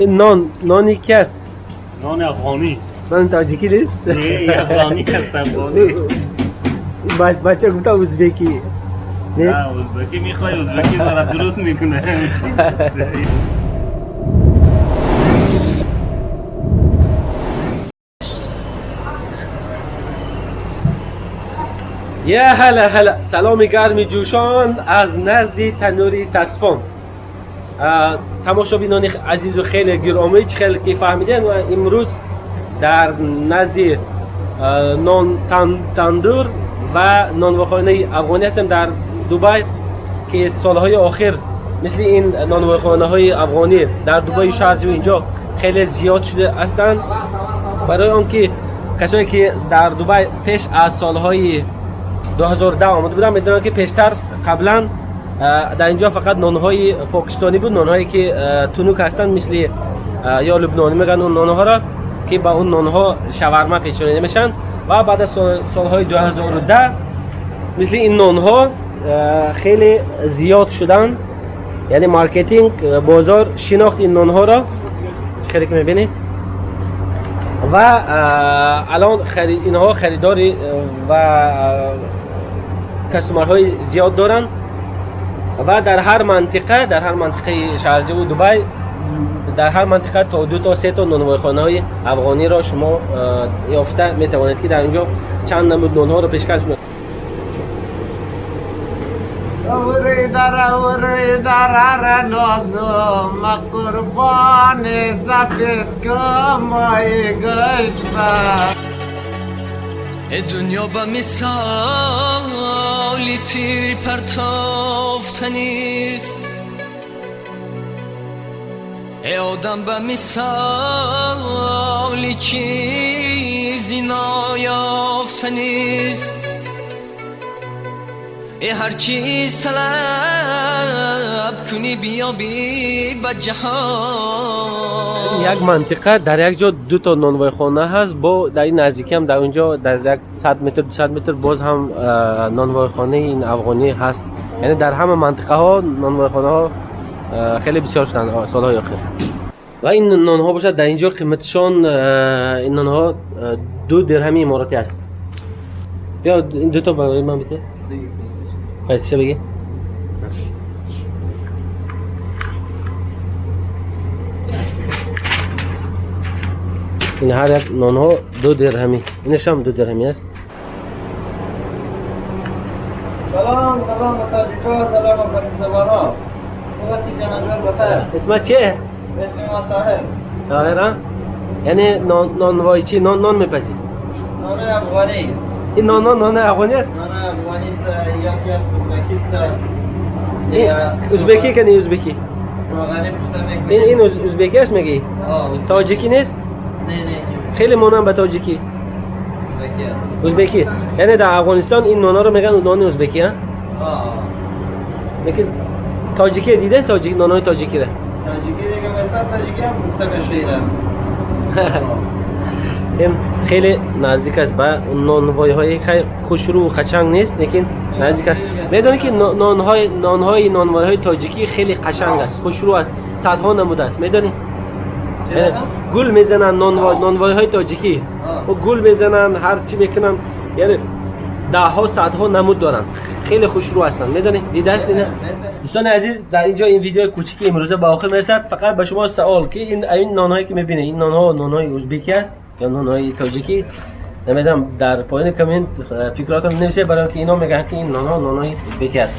این نانی کی است؟ نان افغانی. نان تاجیکی نیست؟ نه افغانی هست افغانی. بچه گفته ازبکی. نه ازبکی میخوای ازبکی برای درست میکنه. یه هلا سلام گرمی جوشان از نزد تنوری تصفان. تماشابینان عزیز و خیلی گرامی، خیلی که فهمیدین امروز در نزد نان تندور و نانواخانه افغانی هستم در دبی که سالهای آخر مثل این نانواخانه های افغانی در دبی و شارجه و اینجا خیلی زیاد شده هستند. برای آنکه کسایی که در دبی پیش از سالهای 2010 آمده بودن میدونن که پیشتر قبلا در اینجا فقط نانهای پاکستانی بود، نانهایی که تونوک هستن مثل یا لبنانی میگن اون نانها را که با اون نانها شاورما پیچونیده میشن و بعد از سالهای 2010 مثل این نانها خیلی زیاد شدن، یعنی مارکتینگ بازار شناخت این نانها را خیلی که میبینید و الان اینها خریداری و کستومرهای زیاد دارن و در هر منطقه شارجه و دبی در هر منطقه تا 2 تا 3 تا نانواخانه های افغانی را شما یافته میتوانید که در اینجا چند نمود نانها را پیشکش می‌کنند. اوری در نازم قربان سفید کمای گشته دنیا با مثالی تیری پرتافتنیست، آدم با مثالی چیزی نایافتنیست، هر چیز طلب کنی بیابی با جهان. یک منطقه در یک جا 2 تا نانواخانه هست، با در این نزدیکی هم در اونجا در یک 100 متر 200 متر باز هم نانواخانه این افغانی هست، یعنی در همه منطقه ها نانواخانه ها خیلی بسیار شدن سالهای آخر. و این نانها باشد در اینجا قیمتشان این نانها 2 درهم اماراتی است. بیا این 2 تا برای من بده. چه بگی؟ این هر یک نانها 2 درهمی، اینش هم 2 درهمی است. سلام تاجیکا، سلام فرزندوارا. خوبی جناب بخیر. اسمت چیه؟ اسم ما طاهر. طاهر؟ یعنی نانوایی چی؟ نان میپسی؟ نان افغانی. این نان افغانی است؟ نان افغانی است، یکی از ازبکی است. ازبکی کنی ازبکی؟ روغنی پخته میکنی. این ازبکی است میگی؟ تاجیکی نیست؟ نه. خیلی مانم به تاجیکی. ازبکی. یعنی در افغانستان این نانا رو میگن نان ازبکی ها؟ لیکن تاجیکی دیده؟ نانای تاجیکی را؟ تاجیکی دیگه مثلا تاجیکی هم پخته میشه. این خیلی نزدیک است به نانوایی های خیلی خوشرو و قشنگ نیست، لیکن نزدیک است. میدونی که نانوایی های تاجیکی خیلی قشنگ است، خوشرو است، صدها نموده است. میدونی؟ گل میزنن نانوایی های تاجیکی و گل میزنن، هر چی میکنن، یعنی 10 ها 100 ها نمود دارن، خیلی خوشرو هستن. میدونی؟ دیده است اینا؟ دوستان عزیز، در اینجا این ویدیو کوچیکی امروزه به آخر میرسد. فقط به شما سوال که این نانهایی که میبینید این نانهای ازبکی است یا نانهای تاجیکی؟ نمیدونم، در پایین کامنت فکراتون بنویسید، برای که اینا میگن که این نانهای ازبکی است.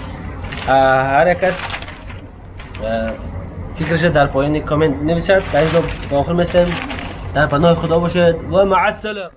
هر یک کس فکرش در پایین کامنت بنویسید. در اینجا به آخر میرسیم. در پناه خدا باشید و مع السلامه.